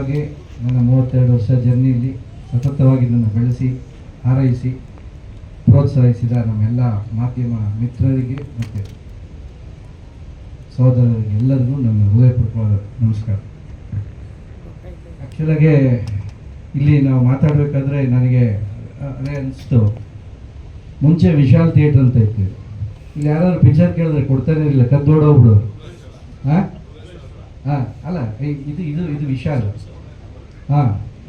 ಸತತವಾಗಿ ನನ್ನ 32 ವರ್ಷ ಜರ್ನಿಯಲ್ಲಿ ಸತತವಾಗಿ ನನ್ನ ಬೆಳೆಸಿ ಹಾರೈಸಿ ಪ್ರೋತ್ಸಾಹಿಸಿದ ನಮ್ಮೆಲ್ಲ ಮಾಧ್ಯಮ ಮಿತ್ರರಿಗೆ ಮತ್ತು ಸಹೋದರರಿಗೆ ಎಲ್ಲರಿಗೂ ನನ್ನ ಹೃದಯಪೂರ್ವಕವಾದ ನಮಸ್ಕಾರ. ಆ್ಯಕ್ಚುಲಾಗೆ ಇಲ್ಲಿ ನಾವು ಮಾತಾಡಬೇಕಾದ್ರೆ ನನಗೆ ಅದೇ ಅನಿಸ್ತು, ಮುಂಚೆ ವಿಶಾಲ್ ಥಿಯೇಟ್ರ್ ಅಂತ ಇತ್ತು. ಇಲ್ಲಿ ಯಾರಾದ್ರು ಪಿಕ್ಚರ್ ಕೇಳಿದ್ರೆ ಕೊಡ್ತಾನೆ ಇರಲಿಲ್ಲ, ಕದ್ದೋಡೋಗ್ಬಿಡೋರು. ಅಲ್ಲ, ಇದು ಇದು ಇದು ವಿಶಾಲ್.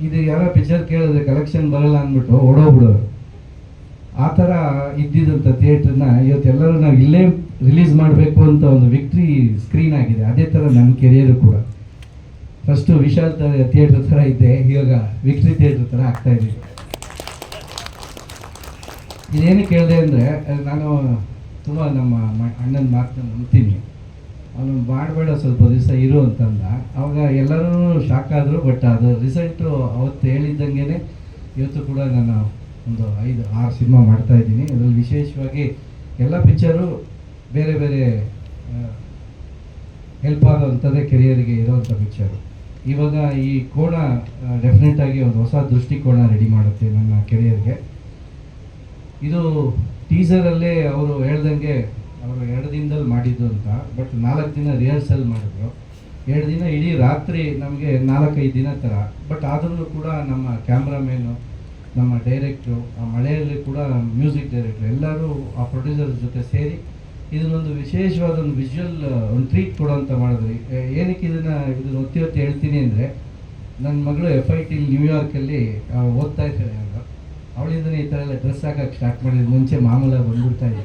ಇದು ಯಾರೋ ಪಿಕ್ಚರ್ ಕೇಳಿದ್ರೆ ಕಲೆಕ್ಷನ್ ಬರಲ್ಲ ಅಂದ್ಬಿಟ್ಟು ಓಡೋಗ್ಬಿಡೋರು. ಆ ಥರ ಇದ್ದಿದ್ದಂಥ ಥಿಯೇಟ್ರನ್ನ ಇವತ್ತೆಲ್ಲರೂ ನಾವು ಇಲ್ಲೇ ರಿಲೀಸ್ ಮಾಡಬೇಕು ಅಂತ ಒಂದು ವಿಕ್ಟ್ರಿ ಸ್ಕ್ರೀನ್ ಆಗಿದೆ. ಅದೇ ಥರ ನನ್ನ ಕೆರಿಯರು ಕೂಡ ಫಸ್ಟು ವಿಶಾಲ್ ಥಿಯೇಟ್ರ್ ಥರ ಇದ್ದೆ, ಇವಾಗ ವಿಕ್ಟ್ರಿ ಥಿಯೇಟ್ರ್ ಥರ ಆಗ್ತಾ ಇದ್ದೀವಿ. ಇದೇನು ಕೇಳಿದೆ ಅಂದರೆ, ನಾನು ತುಂಬ ನಮ್ಮ ಅಣ್ಣನ ಮಾತನ್ನ ನಂಬ್ತೀನಿ. ಅವನು ಮಾಡಬೇಡ, ಸ್ವಲ್ಪ ದಿವಸ ಇರು ಅಂತಂದ. ಅವಾಗ ಎಲ್ಲರೂ ಶಾಕ್ ಆದರು. ಬಟ್ ಅದು ರಿಸಲ್ಟು ಅವತ್ತು ಹೇಳಿದ್ದಂಗೆ ಇವತ್ತು ಕೂಡ ನಾನು ಒಂದು 5-6 ಸಿನಿಮಾ ಮಾಡ್ತಾಯಿದ್ದೀನಿ. ಅದರಲ್ಲಿ ವಿಶೇಷವಾಗಿ ಎಲ್ಲ ಪಿಕ್ಚರು ಬೇರೆ ಬೇರೆ ಹೆಲ್ಪ್ ಆಗೋವಂಥದ್ದೇ ಕೆರಿಯರಿಗೆ ಇರೋವಂಥ ಪಿಕ್ಚರು. ಇವಾಗ ಈ ಕೋಣ ಡೆಫಿನೆಟಾಗಿ ಒಂದು ಹೊಸ ದೃಷ್ಟಿಕೋನ ರೆಡಿ ಮಾಡುತ್ತೆ ನನ್ನ ಕೆರಿಯರ್ಗೆ. ಇದು ಟೀಸರಲ್ಲೇ ಅವರು ಹೇಳ್ದಂಗೆ ಅವರು 2 ದಿನದಲ್ಲಿ ಮಾಡಿದ್ದು ಅಂತ. ಬಟ್ 4 ದಿನ ರಿಹರ್ಸಲ್ ಮಾಡಿದ್ರು. 2 ದಿನ ಇಡೀ ರಾತ್ರಿ ನಮಗೆ 4-5 ದಿನ ಥರ. ಬಟ್ ಆದ್ರೂ ಕೂಡ ನಮ್ಮ ಕ್ಯಾಮ್ರಾಮೇನು, ನಮ್ಮ ಡೈರೆಕ್ಟ್ರು, ಆ ಮಳೆಯಲ್ಲಿ ಕೂಡ ಮ್ಯೂಸಿಕ್ ಡೈರೆಕ್ಟ್ರು ಎಲ್ಲರೂ ಆ ಪ್ರೊಡ್ಯೂಸರ್ ಜೊತೆ ಸೇರಿ ಇದನ್ನೊಂದು ವಿಶೇಷವಾದ ಒಂದು ವಿಜುವಲ್ ಒಂದು ಟ್ರೀಟ್ ಕೊಡೋಂಥ ಮಾಡಿದ್ರಿ. ಏನಕ್ಕೆ ಇದನ್ನು ಒತ್ತಿ ಹೇಳ್ತೀನಿ ಅಂದರೆ, ನನ್ನ ಮಗಳು FIT ನ್ಯೂಯಾರ್ಕಲ್ಲಿ ಓದ್ತಾ ಇರ್ತಾರೆ. ಅವಳಿಂದನೇ ಈ ಥರ ಎಲ್ಲ ಡ್ರೆಸ್ ಹಾಕೋಕ್ಕೆ ಸ್ಟಾರ್ಟ್ ಮಾಡಿದ್ರು. ಮುಂಚೆ ಮಾಮೂಲಾಗಿ ಬಂದ್ಬಿಡ್ತಾ ಇದೆ.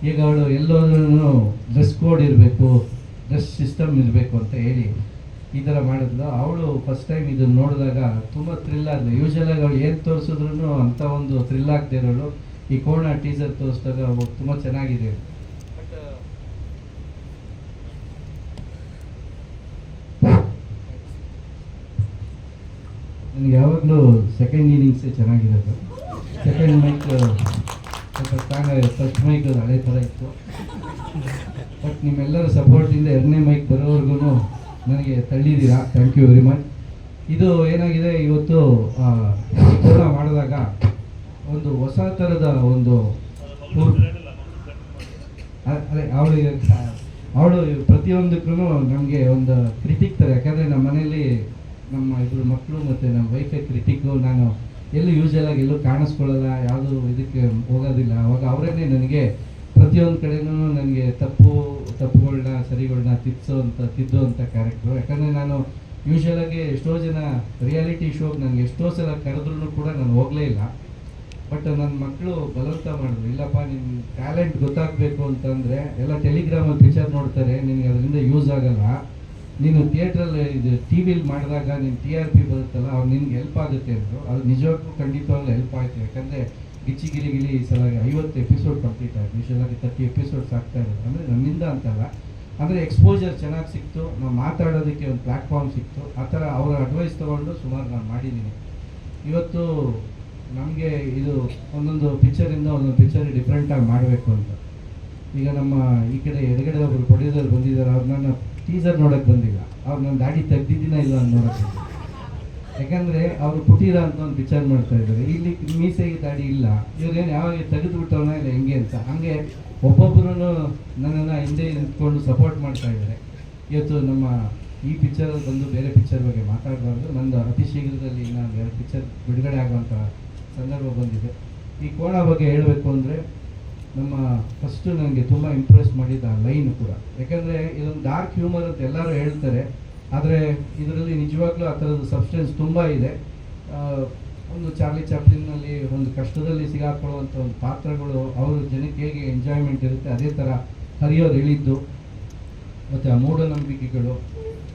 ಈಗ ಅವಳು ಎಲ್ಲೋದ್ರೂ ಡ್ರೆಸ್ ಕೋಡ್ ಇರಬೇಕು, ಡ್ರೆಸ್ ಸಿಸ್ಟಮ್ ಇರಬೇಕು ಅಂತ ಹೇಳಿ ಈ ಥರ ಮಾಡಿದ್ಲು. ಅವಳು ಫಸ್ಟ್ ಟೈಮ್ ಇದನ್ನು ನೋಡಿದಾಗ ತುಂಬ ಥ್ರಿಲ್ ಆದ್ಲು. ಯೂಶಲಾಗಿ ಅವಳು ಏನು ತೋರಿಸಿದ್ರು ಅಂಥ ಒಂದು ಥ್ರಿಲ್ ಆಗದೆ ಇರೋಳು ಈ ಕೋಣ ಟೀಸರ್ ತೋರಿಸಿದಾಗ ತುಂಬ ಚೆನ್ನಾಗಿದೆ. ಬಟ್ ನನಗೆ ಯಾವಾಗಲೂ ಸೆಕೆಂಡ್ ಇನ್ನಿಂಗ್ಸೇ ಚೆನ್ನಾಗಿರೋದು. ಸೆಕೆಂಡ್ ಮೈಕ್ ಸ್ವಲ್ಪ ಸ್ಟ್ರಾಂಗ್ ಆಗಿದೆ. ಫಸ್ಟ್ ಮೈಕ್ ಹಳೆ ಥರ ಇತ್ತು. ಬಟ್ ನಿಮ್ಮೆಲ್ಲರ ಸಪೋರ್ಟಿಂದ 2ನೇ ಮೈಕ್ ಬರೋವರೆಗೂ ನನಗೆ ತಳ್ಳಿದ್ದೀರಾ. Thank you very much. ಇದು ಏನಾಗಿದೆ, ಇವತ್ತು ಕೋಣ ಮಾಡಿದಾಗ ಒಂದು ಹೊಸ ಥರದ ಒಂದು ಅದೇ ಅವಳು ಪ್ರತಿಯೊಂದಕ್ಕೂ ನಮಗೆ ಒಂದು ಕ್ರಿಟಿಕ್ ಥರ. ಯಾಕಂದರೆ ನಮ್ಮ ಮನೇಲಿ ನಮ್ಮ 2 ಮಕ್ಕಳು ಮತ್ತು ನಮ್ಮ ವೈಫೈ ಕ್ರಿಟಿಕ್ಕು. ನಾನು ಎಲ್ಲೂ ಯೂಶಲಾಗಿ ಎಲ್ಲೂ ಕಾಣಿಸ್ಕೊಳ್ಳಲ್ಲ, ಯಾವುದು ಇದಕ್ಕೆ ಹೋಗೋದಿಲ್ಲ. ಅವಾಗ ಅವರೇ ನನಗೆ ಪ್ರತಿಯೊಂದು ಕಡೆಯೂ ನನಗೆ ತಪ್ಪುಗಳನ್ನ ಸರಿಗಳನ್ನ ತಿದ್ದುವಂಥ ಕ್ಯಾರೆಕ್ಟ್ರು. ಯಾಕಂದರೆ ನಾನು ಯೂಶಲಾಗಿ ಎಷ್ಟೋ ಜನ ರಿಯಾಲಿಟಿ ಶೋಗೆ ನನಗೆ ಎಷ್ಟೋ ಸಲ ಕರೆದ್ರೂ ಕೂಡ ನಾನು ಹೋಗಲೇ ಇಲ್ಲ. ಬಟ್ ನನ್ನ ಮಕ್ಕಳು ಬಲವಂತ ಮಾಡಿದ್ರು, ಇಲ್ಲಪ್ಪ ನಿನ್ನ ಟ್ಯಾಲೆಂಟ್ ಗೊತ್ತಾಗಬೇಕು ಅಂತಂದರೆ ಎಲ್ಲ ಟೆಲಿಗ್ರಾಮಲ್ಲಿ ಪಿಕ್ಚರ್ ನೋಡ್ತಾರೆ, ನಿನಗೆ ಅದರಿಂದ ಯೂಸ್ ಆಗೋಲ್ಲ. ನೀನು ಥಿಯೇಟ್ರಲ್ಲಿ ಇದು TV ಮಾಡಿದಾಗ ನಿನ್ನ TRP ಬರುತ್ತಲ್ಲ, ಅವ್ರು ನಿನ್ಗೆ ಹೆಲ್ಪ್ ಆಗುತ್ತೆ ಅಂದರು. ಅದು ನಿಜವಾಗ್ಲೂ ಖಂಡಿತವಾಗ್ಲೂ ಹೆಲ್ಪ್ ಆಯಿತು. ಯಾಕಂದರೆ ಗಿಲಿ ಈ ಸಲ 50 ಎಪಿಸೋಡ್ ಕಂಪ್ಲೀಟ್ ಆಯಿತು. ಯೂಶಲಾಗಿ 30 ಎಪಿಸೋಡ್ಸ್ ಆಗ್ತಾ ಇರೋದು. ಅಂದರೆ ನನ್ನಿಂದ ಅಂತಲ್ಲ, ಅಂದರೆ ಎಕ್ಸ್ಪೋಜರ್ ಚೆನ್ನಾಗಿ ಸಿಕ್ತು, ನಾವು ಮಾತಾಡೋದಕ್ಕೆ ಒಂದು ಪ್ಲ್ಯಾಟ್ಫಾರ್ಮ್ ಸಿಕ್ತು. ಆ ಥರ ಅವರ ಅಡ್ವೈಸ್ ತೊಗೊಂಡು ಸುಮಾರು ನಾನು ಮಾಡಿದ್ದೀನಿ. ಇವತ್ತು ನಮಗೆ ಇದು ಒಂದೊಂದು ಪಿಕ್ಚರಿಂದ ಒಂದೊಂದು ಪಿಕ್ಚರ್ ಡಿಫ್ರೆಂಟಾಗಿ ಮಾಡಬೇಕು ಅಂತ. ಈಗ ನಮ್ಮ ಈ ಕಡೆ ಎಡಗಡೆ ಒಬ್ಬರು ಪ್ರೊಡ್ಯೂಸರ್ ಬಂದಿದ್ದಾರೆ. ಅವ್ರು ನನ್ನ ಟೀಸರ್ ನೋಡೋಕ್ಕೆ ಬಂದಿಲ್ಲ. ಅವ್ರು ನನ್ನ ದಾಡಿ ತೆಗ್ದಿದ್ದೀನ ಇಲ್ಲ ಅಂತ ನೋಡೋಕ್ಕೆ. ಯಾಕಂದರೆ ಅವರು ಪುಟೀರ ಅಂತ ಒಂದು ಪಿಕ್ಚರ್ ಮಾಡ್ತಾ ಇದ್ದಾರೆ. ಇಲ್ಲಿ ಮೀಸೆಗೆ ದಾಡಿ ಇಲ್ಲ. ಇವ್ರೇನು ಯಾವಾಗ ತೆಗೆದುಬಿಟ್ಟವನ ಇಲ್ಲ ಹೆಂಗೆ ಅಂತ. ಹಂಗೆ ಒಬ್ಬೊಬ್ಬರೂ ನನ್ನನ್ನು ಹಿಂದೆ ನಿಂತ್ಕೊಂಡು ಸಪೋರ್ಟ್ ಮಾಡ್ತಾ ಇದ್ದಾರೆ. ಇವತ್ತು ನಮ್ಮ ಈ ಪಿಕ್ಚರಲ್ಲಿ ಬಂದು ಬೇರೆ ಪಿಕ್ಚರ್ ಬಗ್ಗೆ ಮಾತಾಡಬಾರ್ದು. ನಂದು ಅತಿ ಶೀಘ್ರದಲ್ಲಿ ಇನ್ನೊಂದು 2 ಪಿಕ್ಚರ್ ಬಿಡುಗಡೆ ಆಗುವಂಥ ಸಂದರ್ಭ ಬಂದಿದೆ. ಈ ಕೋಣ ಬಗ್ಗೆ ಹೇಳಬೇಕು ಅಂದರೆ, ನಮ್ಮ ಫಸ್ಟು ನನಗೆ ತುಂಬ ಇಂಪ್ರೆಸ್ ಮಾಡಿದ ಲೈನ್ ಕೂಡ. ಯಾಕಂದರೆ ಇದೊಂದು ಡಾರ್ಕ್ ಹ್ಯೂಮರ್ ಅಂತ ಎಲ್ಲರೂ ಹೇಳ್ತಾರೆ, ಆದರೆ ಇದರಲ್ಲಿ ನಿಜವಾಗ್ಲೂ ಆ ಥರದ್ದು ಸಬ್ಸ್ಟೆನ್ಸ್ ತುಂಬ ಇದೆ. ಒಂದು ಚಾರ್ಲಿ ಚಾಪ್ಲಿನ್ನಲ್ಲಿ ಒಂದು ಕಷ್ಟದಲ್ಲಿ ಸಿಗಾಕೊಳ್ಳುವಂಥ ಒಂದು ಪಾತ್ರಗಳು, ಅವರು ಜನಕ್ಕೆ ಹೇಗೆ ಎಂಜಾಯ್ಮೆಂಟ್ ಇರುತ್ತೆ ಅದೇ ಥರ ಹರಿಯೋರು ಹೇಳಿದ್ದು. ಮತ್ತು ಆ ಮೂಢನಂಬಿಕೆಗಳು,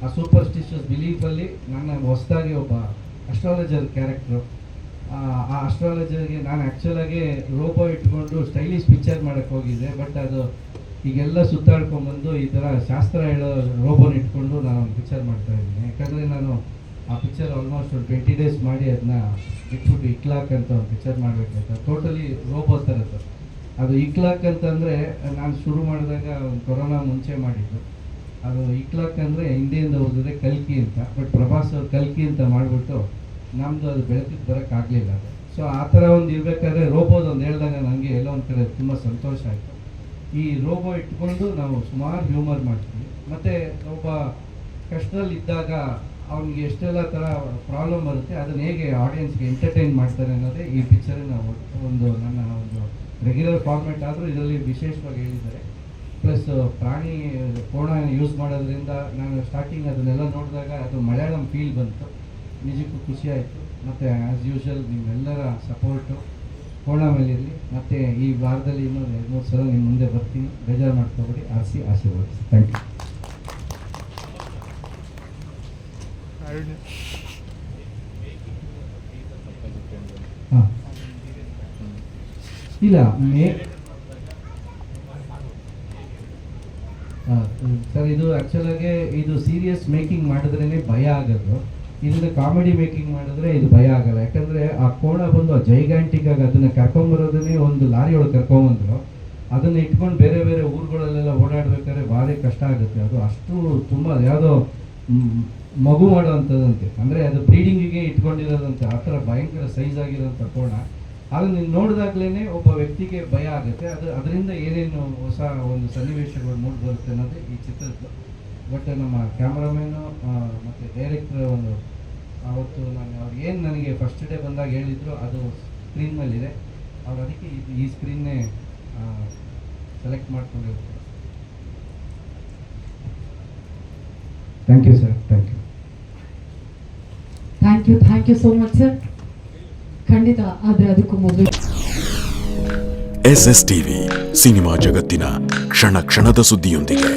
ಆ ಸೂಪರ್ಸ್ಟಿಷಿಯಸ್ ಬಿಲೀಫಲ್ಲಿ ನನ್ನ ಹೊಸದಾಗಿ ಒಬ್ಬ ಅಸ್ಟ್ರಾಲಜರ್ ಕ್ಯಾರೆಕ್ಟ್ರು. ಆ ಅಸ್ಟ್ರಾಲಜರ್ಗೆ ನಾನು ಆ್ಯಕ್ಚುಲಾಗಿ ರೋಬೋ ಇಟ್ಕೊಂಡು ಸ್ಟೈಲಿಶ್ ಪಿಕ್ಚರ್ ಮಾಡೋಕ್ಕೆ ಹೋಗಿದ್ದೆ. ಬಟ್ ಅದು ಈಗೆಲ್ಲ ಸುತ್ತಾಡ್ಕೊಂಬಂದು ಈ ಥರ ಶಾಸ್ತ್ರ ಹೇಳೋ ರೋಬೋನ ಇಟ್ಕೊಂಡು ನಾನು ಒಂದು ಪಿಕ್ಚರ್ ಮಾಡ್ತಾಯಿದ್ದೀನಿ. ಯಾಕಂದರೆ ನಾನು ಆ ಪಿಕ್ಚರ್ ಆಲ್ಮೋಸ್ಟ್ ಒಂದು 20 ಡೇಸ್ ಮಾಡಿ ಅದನ್ನ ಇಟ್ಬಿಟ್ಟು ಇಕ್ಲಾಕ್ ಅಂತ ಒಂದು ಪಿಕ್ಚರ್ ಮಾಡಬೇಕಾಯ್ತು. ಟೋಟಲಿ ರೋಬೋ ಥರದ್ದು ಅದು. ಇಕ್ಲಾಕ್ ಅಂತಂದರೆ ನಾನು ಶುರು ಮಾಡಿದಾಗ ಒಂದು ಕೊರೋನಾ ಮುಂಚೆ ಮಾಡಿದ್ದು. ಅದು ಇಕ್ಲಾಕ್ ಅಂದರೆ ಹಿಂದೆಯಿಂದ ಹೋಗಿದ್ರೆ ಕಲ್ಕಿ ಅಂತ, ಬಟ್ ಪ್ರಭಾಸ್ ಅವ್ರು ಕಲ್ಕಿ ಅಂತ ಮಾಡಿಬಿಟ್ಟು ನಮ್ಮದು ಅದು ಬೆಳಕಿಗೆ ಬರೋಕ್ಕಾಗಲಿಲ್ಲ ಅದು. ಸೊ ಆ ಥರ ಒಂದು ಇರಬೇಕಾದ್ರೆ ರೋಬೋದು ಒಂದು ಹೇಳ್ದಾಗ ನನಗೆ ಎಲ್ಲೋ ಒಂದು ಕಡೆ ತುಂಬ ಸಂತೋಷ ಆಯಿತು. ಈ ರೋಬೋ ಇಟ್ಕೊಂಡು ನಾವು ಸುಮಾರು ಹ್ಯೂಮರ್ ಮಾಡ್ತೀವಿ, ಮತ್ತು ಒಬ್ಬ ಕಷ್ಟದಲ್ಲಿ ಇದ್ದಾಗ ಅವ್ನಿಗೆ ಎಷ್ಟೆಲ್ಲ ಥರ ಪ್ರಾಬ್ಲಮ್ ಬರುತ್ತೆ, ಅದನ್ನು ಹೇಗೆ ಆಡಿಯನ್ಸ್ಗೆ ಎಂಟರ್ಟೈನ್ ಮಾಡ್ತಾರೆ ಅನ್ನೋದೇ ಈ ಪಿಕ್ಚರಿನ ಒಂದು ನನ್ನ ಒಂದು ರೆಗ್ಯುಲರ್ ಫಾರ್ಮ್ಯಾಟ್. ಆದರೂ ಇದರಲ್ಲಿ ವಿಶೇಷವಾಗಿ ಹೇಳಿದ್ದಾರೆ. ಪ್ಲಸ್ ಪ್ರಾಣಿ ಕೋಣ ಯೂಸ್ ಮಾಡೋದ್ರಿಂದ ನಾನು ಸ್ಟಾರ್ಟಿಂಗ್ ಅದನ್ನೆಲ್ಲ ನೋಡಿದಾಗ ಅದು ಮಲಯಾಳಂ ಫೀಲ್ ಬಂತು, ನಿಜಕ್ಕೂ ಖುಷಿ ಆಯಿತು. ಮತ್ತು ಆ್ಯಸ್ ಯೂಶುವಲ್ ನಿಮ್ಮೆಲ್ಲರ ಸಪೋರ್ಟು ಕೋಣ ಮೇಲಿರಲಿ. ಮತ್ತು ಈ ವಾರದಲ್ಲಿ ಇನ್ನೂ 2-3 ಸಲ ನಿಮ್ಮ ಮುಂದೆ ಬರ್ತೀನಿ, ಬೇಜಾರು ಮಾಡ್ಕೊಬೇಡಿ, ಆಶೀರ್ವದಿಸಿ. Thank you. ಹಾಂ ಇಲ್ಲ ಸರ್, ಇದು ಆ್ಯಕ್ಚುಲಾಗಿ ಇದು ಸೀರಿಯಸ್ ಮೇಕಿಂಗ್ ಮಾಡಿದ್ರೇ ಭಯ ಆಗೋದು. ಇದನ್ನ ಕಾಮಿಡಿ ಮೇಕಿಂಗ್ ಮಾಡಿದ್ರೆ ಇದು ಭಯ ಆಗಲ್ಲ. ಯಾಕಂದರೆ ಆ ಕೋಣ ಬಂದು ಜೈಗ್ಯಾಂಟಿಕ್ ಆಗಿ ಅದನ್ನು ಕರ್ಕೊಂಬರೋದನ್ನೇ ಒಂದು ಲಾರಿ ಒಳಗೆ ಕರ್ಕೊಂಬಂದರು. ಅದನ್ನು ಇಟ್ಕೊಂಡು ಬೇರೆ ಬೇರೆ ಊರುಗಳಲ್ಲೆಲ್ಲ ಓಡಾಡ್ಬೇಕಾದ್ರೆ ಭಾರಿ ಕಷ್ಟ ಆಗುತ್ತೆ. ಅದು ಅಷ್ಟು ತುಂಬ ಯಾವುದೋ ಮಗು ಮಾಡೋವಂಥದ್ದಂತೆ, ಅಂದರೆ ಅದು ಬ್ರೀಡಿಂಗಿಗೆ ಇಟ್ಕೊಂಡಿರೋದಂತೆ, ಆ ಥರ ಭಯಂಕರ ಸೈಜ್ ಆಗಿರೋಂಥ ಕೋಣ. ಅದನ್ನು ನೀವು ನೋಡಿದಾಗಲೇ ಒಬ್ಬ ವ್ಯಕ್ತಿಗೆ ಭಯ ಆಗುತ್ತೆ. ಅದರಿಂದ ಏನೇನು ಹೊಸ ಒಂದು ಸನ್ನಿವೇಶಗಳು ಮೂಡಿ ಬರುತ್ತೆ ಅನ್ನೋದು ಈ ಚಿತ್ರದ್ದು. ಬಟ್ ನಮ್ಮ ಕ್ಯಾಮ್ರಾಮ್ಯಾನು ಮತ್ತು ಡೈರೆಕ್ಟ್ರ್ ಒಂದು ಅವತ್ತು ಅವ್ರು ಏನು ನನಗೆ ಫಸ್ಟ್ ಡೇ ಬಂದಾಗ ಹೇಳಿದ್ರು ಅದು ಸ್ಕ್ರೀನ್ ಮೇಲಿದೆ. ಅವ್ರು ಅದಕ್ಕೆ ಈ ಸ್ಕ್ರೀನ್ನೇ ಸೆಲೆಕ್ಟ್ ಮಾಡ್ಕೊಂಡಿರ್ತಾರೆ. Thank you sir. Thank you so much sir. ಖಂಡಿತ. ಆದರೆ ಅದಕ್ಕೂ ಮೊದಲು SS ಟಿವಿ ಸಿನಿಮಾ ಜಗತ್ತಿನ ಕ್ಷಣ ಕ್ಷಣದ ಸುದ್ದಿಯೊಂದಿಗೆ.